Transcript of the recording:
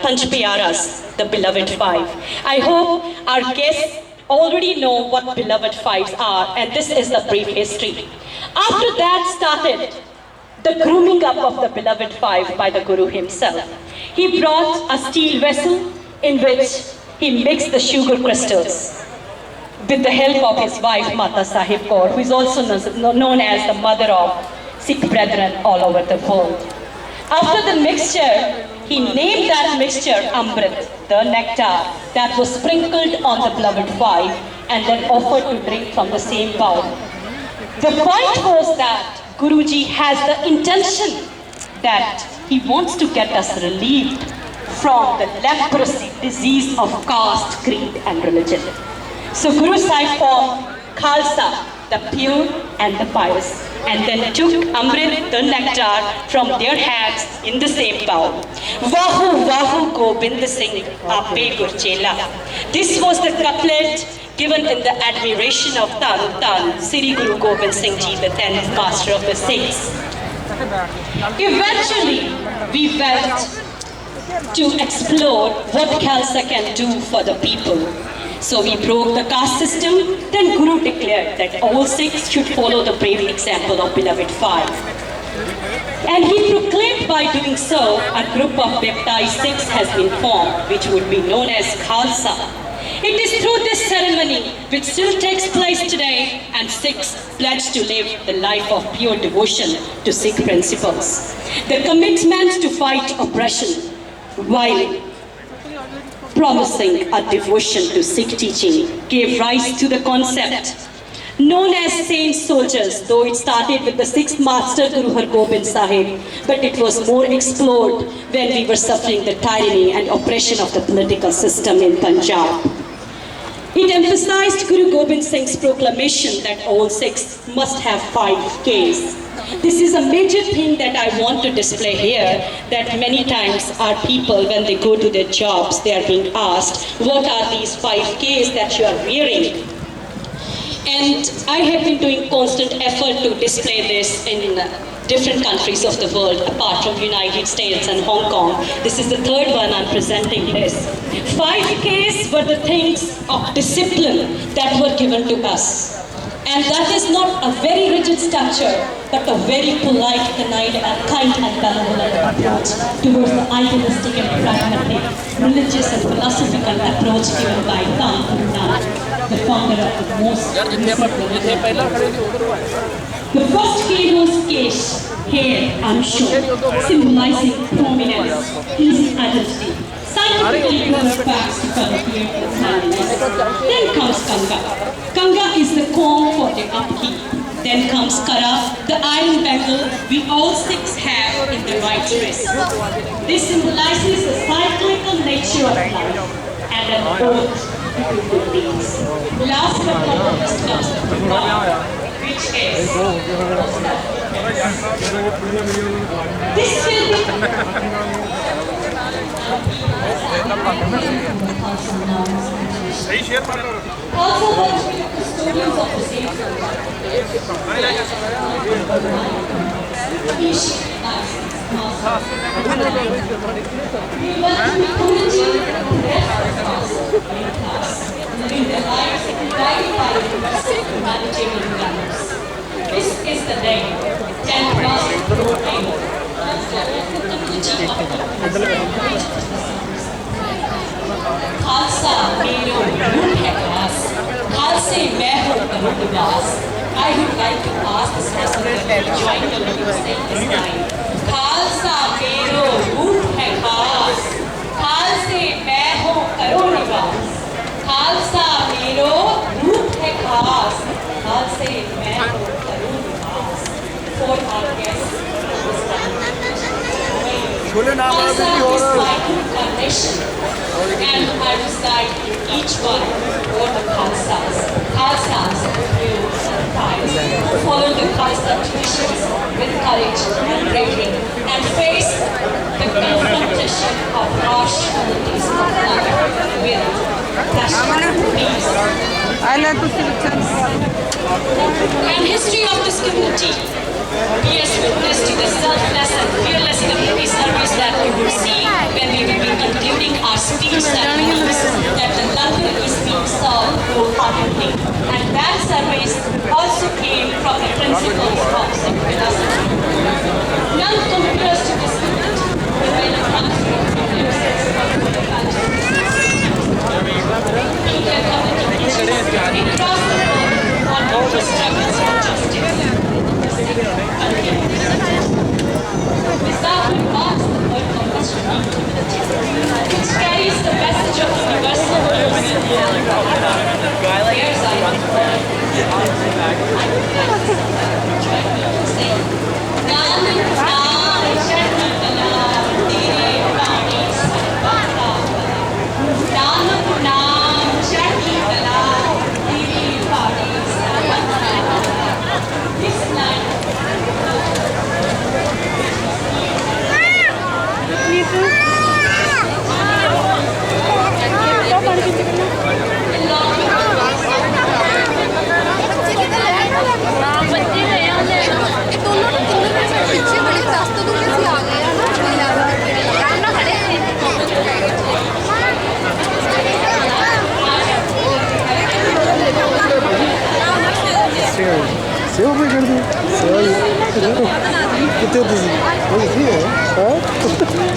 Panch Pyaras, the beloved five. I hope our guests already know what beloved fives are, and this is the brief history. After that started the grooming up of the beloved five by the Guru himself. He brought a steel vessel in which he mixed the sugar crystals with the help of his wife Mata Sahib Kaur, who is also known as the mother of Sikh brethren all over the world. After the mixture, he named that mixture Amrit, the nectar that was sprinkled on the beloved five and then offered to drink from the same bowl. The point was that Guruji has the intention that he wants to get us relieved from the leprosy disease of caste, creed and religion. So Guru Sahib formed Khalsa, the pure and the pious, and then took Amrit, the nectar, from their hands in the same bowl. Vahu Vahu Gobind Singh Ape Gurchela. This was the couplet given in the admiration of Tan Tan, Sri Guru Gobind Singh Ji, the 10th master of the Sikhs. Eventually, we went to explore what Khalsa can do for the people. So we broke the caste system. Then Guru declared that all Sikhs should follow the brave example of beloved five. And he proclaimed by doing so, a group of baptized Sikhs has been formed, which would be known as Khalsa. It is through this ceremony, which still takes place today, and Sikhs pledge to live the life of pure devotion to Sikh principles. The commitment to fight oppression while promising a devotion to Sikh teaching gave rise to the concept known as saint soldiers, though it started with the 6th master Guru Har Gobind Sahib, but it was more explored when we were suffering the tyranny and oppression of the political system in Punjab. It emphasized Guru Gobind Singh's proclamation that all Sikhs must have 5 Ks. This is a major thing that I want to display here, that many times our people, when they go to their jobs, they are being asked, what are these 5 Ks that you are wearing? And I have been doing constant effort to display this in different countries of the world, apart from United States and Hong Kong. This is the 3rd one I'm presenting this. 5 Ks were the things of discipline that were given to us. And that is not a very rigid structure, but a very polite, kind and benevolent approach towards the idealistic and pragmatic, religious and philosophical approach given by Tan Guru Nanak, the founder of the most disciplined religion. The first K was Kesh, hair, Ansho, symbolizing prominence, easy identity. Scientifically proven facts to cover here with manliness. Then comes Kanga. Kanga is the comb for the upkeep. Then comes Kara, the iron bangle we all Sikhs have in the right wrist. This symbolizes the cyclical nature of life and an oath to do good deeds. Last but not least comes the Kurban, which is this will be also want to be the custodians of the same we want to be community living their lives guided by the humanitarian values. This is the day 10 plus Khalsa मेरो रूप है खास, खालसे मैं हूँ करूँ निवास. I would like to ask this person to join the meeting this time. Khalsa मेरो रूप है खास, खालसे मैं हूँ करूँ निवास. Khalsa मेरो रूप है खास, खालसे मैं हूँ करूँ निवास. For our guests, Khalsa is my incarnation, and I reside in each one for the Khalsas. Khalsas, you and pious, who follow the Khalsa traditions with courage and bravery, and face the confrontation of harsh realities of life with passion, peace, and history of this community. Bears witness to the selfless and fearless community service that we will see when we will be philosophy. None compares to this movement when it comes to process of the culture. India community teaches across the world on the struggles for justice. Misafir marks the birth of Western community, which carries the message of universal humanity. Here's I want to say, Nanak naam chadhi kala, tere baani sarvata bala. Nanak naam chadhi kala, tere baani sarvata bala. This line save भी कर दी save कितने दी? वो लिखी है हाँ